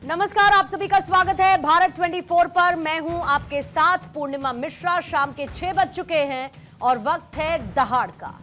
नमस्कार, आप सभी का स्वागत है भारत 24 पर। मैं हूं आपके साथ पूर्णिमा मिश्रा। शाम के 6 बज चुके हैं और वक्त है दहाड़ का।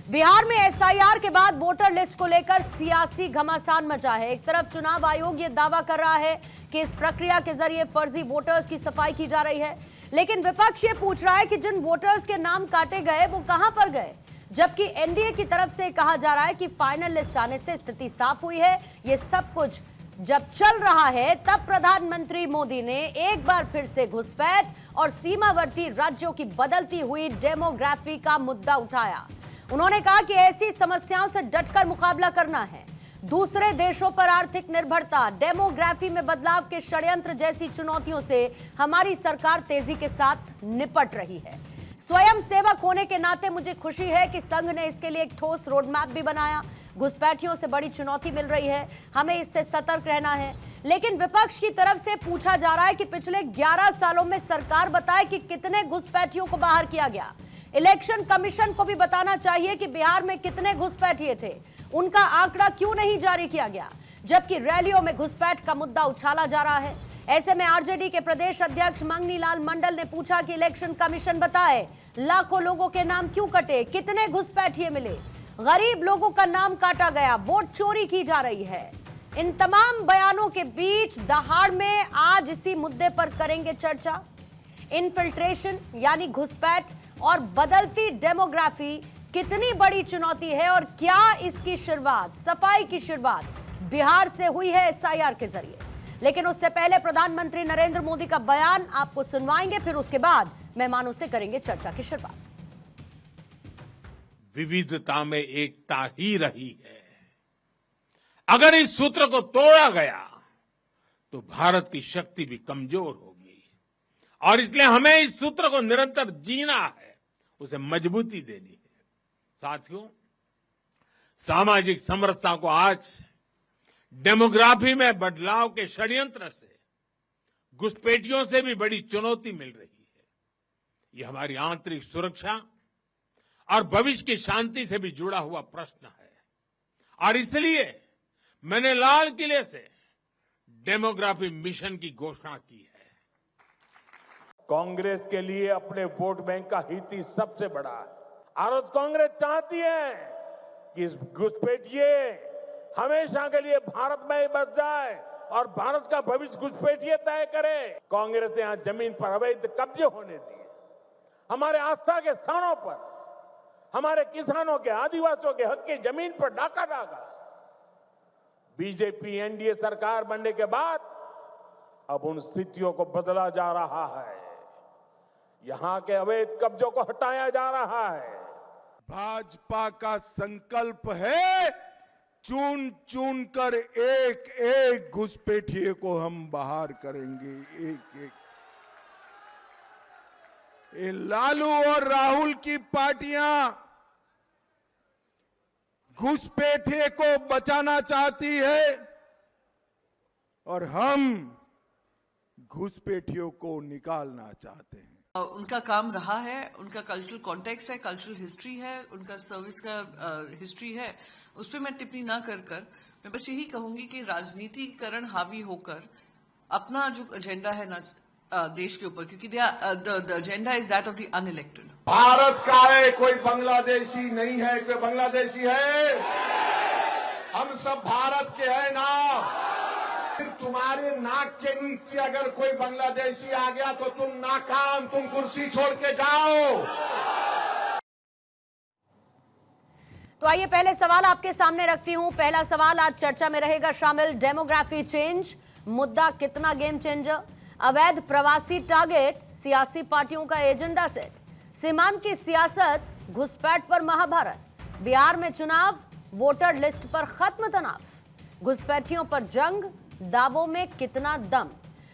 बिहार में एसआईआर के बाद वोटर लिस्ट को लेकर सियासी घमासान मचा है। एक तरफ चुनाव आयोग ये दावा कर रहा है कि इस प्रक्रिया के जरिए फर्जी वोटर्स की सफाई की जा रही है, लेकिन विपक्ष ये पूछ रहा है कि जिन वोटर्स के नाम काटे गए वो कहां पर गए, जबकि एनडीए की तरफ से कहा जा रहा है कि फाइनल लिस्ट आने से स्थिति साफ हुई है। ये सब कुछ जब चल रहा है तब प्रधानमंत्री मोदी ने एक बार फिर से घुसपैठ और सीमावर्ती राज्यों की बदलती हुई डेमोग्राफी का मुद्दा उठाया। उन्होंने कहा कि ऐसी समस्याओं से डटकर मुकाबला करना है। दूसरे देशों पर आर्थिक निर्भरता, डेमोग्राफी में बदलाव के षड्यंत्र जैसी चुनौतियों से हमारी सरकार तेजी के साथ निपट रही है। स्वयं सेवक होने के नाते मुझे खुशी है कि संघ ने इसके लिए एक ठोस रोडमैप भी बनाया। घुसपैठियों से बड़ी चुनौती मिल रही है, हमें इससे सतर्क रहना है। लेकिन विपक्ष की तरफ से पूछा जा रहा है कि पिछले 11 सालों में सरकार बताए कि कितने घुसपैठियों को बाहर किया गया। इलेक्शन कमीशन को भी बताना चाहिए कि बिहार में कितने घुसपैठिए थे, उनका आंकड़ा क्यों नहीं जारी किया गया, जबकि रैलियों में घुसपैठ का मुद्दा उछाला जा रहा है। ऐसे में आरजेडी के प्रदेश अध्यक्ष मंगनी लाल मंडल ने पूछा कि इलेक्शन कमीशन बताए लाखों लोगों के नाम क्यों कटे, कितने घुसपैठिए मिले, गरीब लोगों का नाम काटा गया, वोट चोरी की जा रही है। इन तमाम बयानों के बीच दहाड़ में आज इसी मुद्दे पर करेंगे चर्चा। इन्फिल्ट्रेशन यानी घुसपैठ और बदलती डेमोग्राफी कितनी बड़ी चुनौती है और क्या इसकी शुरुआत, सफाई की शुरुआत बिहार से हुई है एसआईआर के जरिए। लेकिन उससे पहले प्रधानमंत्री नरेंद्र मोदी का बयान आपको सुनवाएंगे, फिर उसके बाद मेहमानों से करेंगे चर्चा की शुरुआत। विविधता में एकता ही रही है। अगर इस सूत्र को तोड़ा गया तो भारत की शक्ति भी कमजोर होगी और इसलिए हमें इस सूत्र को निरंतर जीना है, उसे मजबूती देनी है। साथियों, सामाजिक समरसता को आज डेमोग्राफी में बदलाव के षड्यंत्र से, घुसपैठियों से भी बड़ी चुनौती मिल रही है। यह हमारी आंतरिक सुरक्षा और भविष्य की शांति से भी जुड़ा हुआ प्रश्न है और इसलिए मैंने लाल किले से डेमोग्राफी मिशन की घोषणा की है। कांग्रेस के लिए अपने वोट बैंक का हित ही सबसे बड़ा है और कांग्रेस चाहती है कि इस घुसपैठिए हमेशा के लिए भारत में ही बस जाए और भारत का भविष्य घुसपैठिए तय करे। कांग्रेस ने यहां जमीन पर अवैध कब्जे होने दिए, हमारे आस्था के स्थानों पर हमारे किसानों के, आदिवासियों के हक की जमीन पर डाका डाला। बीजेपी एनडीए सरकार बनने के बाद अब उन स्थितियों को बदला जा रहा है, यहां के अवैध कब्जों को हटाया जा रहा है। भाजपा का संकल्प है चुन चुन कर एक एक घुसपैठिए को हम बाहर करेंगे, एक एक। ये लालू और राहुल की पार्टियां घुसपैठिए को बचाना चाहती है और हम घुसपैठियों को निकालना चाहते हैं। उनका काम रहा है, उनका कल्चरल कॉन्टेक्स्ट है, कल्चरल हिस्ट्री है, उनका सर्विस का हिस्ट्री है, उस पर मैं टिप्पणी ना कर मैं बस यही कहूंगी कि राजनीतिकरण हावी होकर अपना जो एजेंडा है ना देश के ऊपर, क्योंकि the agenda is that of the unelected. Bharat का है, कोई बांग्लादेशी नहीं है, कोई बांग्लादेशी है, हम सब भारत के हैं ना। तुम्हारे नाक के नीचे अगर कोई बांग्लादेशी आ गया तो तुम नाकाम, तुम कुर्सी छोड़ के जाओ। तो आइए पहले सवाल आपके सामने रखती हूं। पहला सवाल आज चर्चा में रहेगा शामिल, डेमोग्राफी चेंज मुद्दा कितना गेम चेंजर, अवैध प्रवासी टारगेट, सियासी पार्टियों का एजेंडा सेट, सीमांत की सियासत, घुसपैठ पर महाभारत, बिहार में चुनाव, वोटर लिस्ट पर खत्म तनाव, घुसपैठियों पर जंग, दावों में कितना दम।